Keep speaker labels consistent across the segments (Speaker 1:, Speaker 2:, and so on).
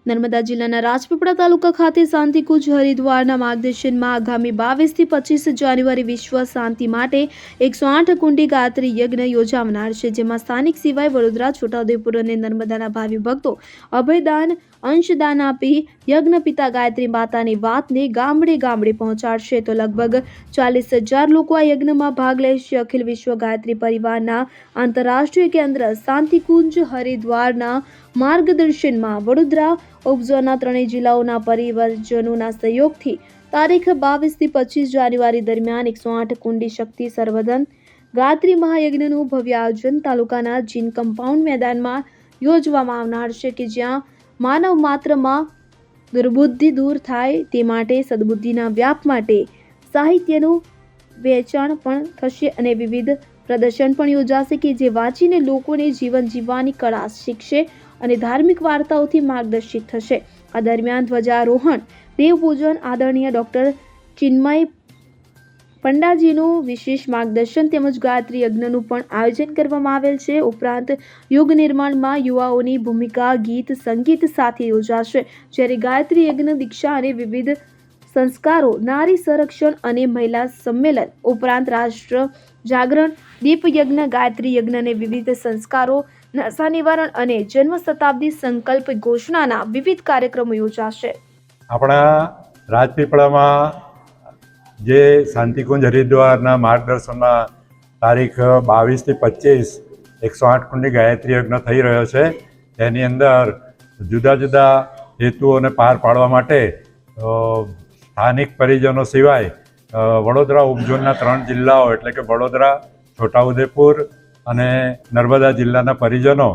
Speaker 1: નર્મદા જિલ્લાના રાજપીપળા તાલુકા ખાતે શાંતિકુંજ હરિદ્વારના માર્ગદર્શનમાં આગામી 22 થી 25 જાન્યુઆરી વિશ્વ શાંતિ માટે 108 કુંડી ગાયત્રી યજ્ઞ યોજાનાર છે, જેમાં સ્થાનિક સિવાય વડોદરા, છોટાઉદેપુર અને નર્મદાના ભાવિ ભક્તો અભયદાન, અંશદાન આપી યજ્ઞ પિતા ગાયત્રી માતાની વાતને ગામડે ગામડે પહોંચાડશે. તો લગભગ 40,000 લોકો આ યજ્ઞમાં ભાગ લેશે. અખિલ વિશ્વ ગાયત્રી પરિવારના આંતરરાષ્ટ્રીય કેન્દ્ર શાંતિકુંજ હરિદ્વારના માર્ગદર્શનમાં વડોદરા ઉપઝોનના ત્રણેય જિલ્લાઓના પરિવારજનોના સહયોગથી તારીખ 22 થી 25 જાન્યુઆરી દરમિયાન 108 કુંડી શક્તિ સર્વધન ગાયત્રી મહાયજ્ઞનું ભવ્ય આયોજન તાલુકાના જીન કમ્પાઉન્ડ મેદાનમાં યોજવામાં આવનાર છે, કે જ્યાં માનવ માત્રમાં દુર્બુદ્ધિ દૂર થાય તે માટે સદબુદ્ધિના વ્યાપ માટે સાહિત્યનું વેચાણ પણ થશે અને વિવિધ પ્રદર્શન પણ યોજાશે, કે જે વાંચીને લોકોને જીવન જીવવાની કળા શીખશે અને ધાર્મિક વાર્તાઓથી માર્ગદર્શિત થશે. આ દરમિયાન ધ્વજારોહણ, દેવપૂજન, આદરણીય ડોક્ટર ચિન્મય પંડાજીનું વિશેષ માર્ગદર્શન તેમજ ગાયત્રી યજ્ઞનું પણ આયોજન કરવામાં આવેલ છે. ઉપરાંત યુગ નિર્માણમાં યુવાઓની ભૂમિકા ગીત સંગીત સાથે યોજાશે, જ્યારે ગાયત્રી યજ્ઞ દીક્ષા અને વિવિધ સંસ્કારો, નારી સંરક્ષણ અને મહિલા સંમેલન ઉપરાંત રાષ્ટ્ર જાગરણ, દીપ યજ્ઞ, ગાયત્રી યજ્ઞ અને વિવિધ સંસ્કારો, નશા નિવારણ અને જન્મ શતાબ્દી સંકલ્પ ઘોષણાના વિવિધ કાર્યક્રમો યોજાશે.
Speaker 2: આપણા રાજપીપળામાં જે શાંતિકુંજ હરિદ્વારના માર્ગદર્શનમાં તારીખ 22 થી 25 108 કુંડી ગાયત્રી યજ્ઞ થઈ રહ્યો છે. તેની અંદર જુદા જુદા હેતુઓને પાર પાડવા માટે સ્થાનિક પરિજનો સિવાય વડોદરા ઉપઝોનના 3 જિલ્લાઓ એટલે કે વડોદરા, છોટાઉદેપુર અને નર્મદા જિલ્લાના પરિજનો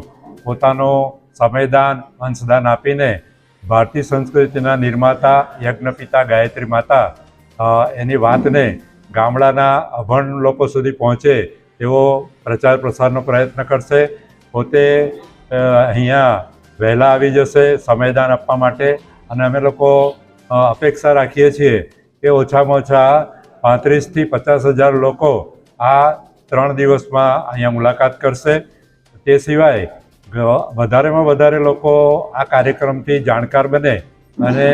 Speaker 2: પોતાનું સમયદાન, અંશદાન આપીને ભારતીય સંસ્કૃતિના નિર્માતા યજ્ઞપિતા ગાયત્રી માતા એની વાતને ગામડાના અભણ લોકો સુધી પહોંચે એવો પ્રચાર પ્રસારનો પ્રયત્ન કરશે. પોતે અહીંયા વહેલા આવી જશે સમયદાન આપવા માટે અને અમે લોકો અપેક્ષા રાખીએ છીએ કે ઓછામાં ઓછા 35,000 થી 50,000 લોકો આ 3 દિવસમાં અહીંયા મુલાકાત કરશે. તે સિવાય વધારેમાં વધારે લોકો આ કાર્યક્રમથી જાણકાર બને અને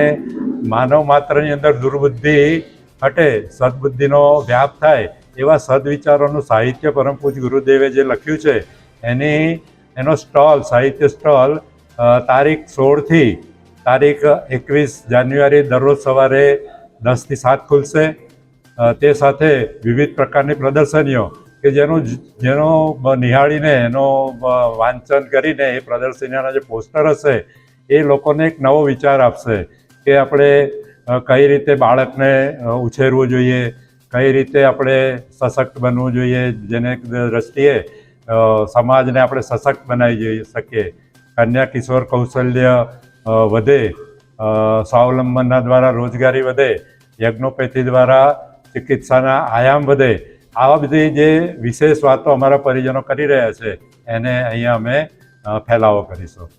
Speaker 2: માનવ માત્રની અંદર દુર્બુદ્ધિ હટે, સદબુદ્ધિનો વ્યાપ થાય એવા સદવિચારોનું સાહિત્ય પરમ પૂજ્ય ગુરુદેવે જે લખ્યું છે એનો સ્ટોલ, સાહિત્ય સ્ટોલ તારીખ 16 થી તારીખ 21 જાન્યુઆરી દરરોજ સવારે 10 થી 7 ખુલશે. તે સાથે વિવિધ પ્રકારની પ્રદર્શનીઓ કે જેનો નિહાળીને એનો વાંચન કરીને એ પ્રદર્શનીના જે પોસ્ટર હશે એ લોકોને એક નવો વિચાર આપશે કે આપણે કઈ રીતે બાળકને ઉછેરવું જોઈએ, કઈ રીતે આપણે સશક્ત બનવું જોઈએ, જેને દ્રષ્ટિએ સમાજને આપણે સશક્ત બનાવી શકીએ. કન્યા કિશોર કૌશલ્ય વધે, સ્વાવલંબનના દ્વારા રોજગારી વધે, યજ્ઞોપેથી દ્વારા ચિકિત્સાના આયામ વધે, આવા બધી જે વિશેષ વાતો અમારા પરિજનો કરી રહ્યા છે એને અહીંયા અમે ફેલાવો કરીશું.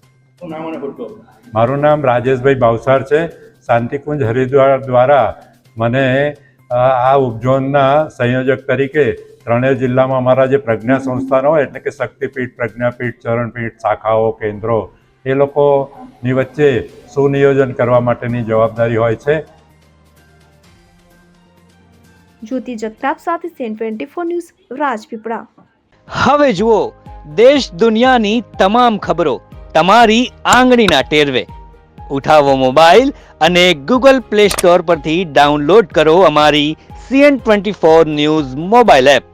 Speaker 2: મારું નામ રાજેશભાઈ ભાવસાર છે. શાંતિકુંજ હરિદ્વાર દ્વારા મને આ ઉપઝોનના સંયોજક તરીકે ત્રણેય જિલ્લામાં અમારા જે પ્રજ્ઞા સંસ્થાનો હોય એટલે કે શક્તિપીઠ, પ્રજ્ઞાપીઠ, ચરણપીઠ, શાખાઓ, કેન્દ્રો એ લોકોની વચ્ચે સુનિયોજન કરવા માટેની જવાબદારી હોય છે.
Speaker 1: જ્યોતિ જગતાપ સાથે સેન 24 ન્યૂઝ, રાજપીપળા.
Speaker 3: હવે જુઓ દેશ દુનિયાની તમામ ખબરો તમારી આંગળીના ટેરવે. ઉઠાવો મોબાઈલ અને ગૂગલ પ્લે સ્ટોર પરથી ડાઉનલોડ કરો અમારી CN24 ન્યૂઝ મોબાઈલ એપ.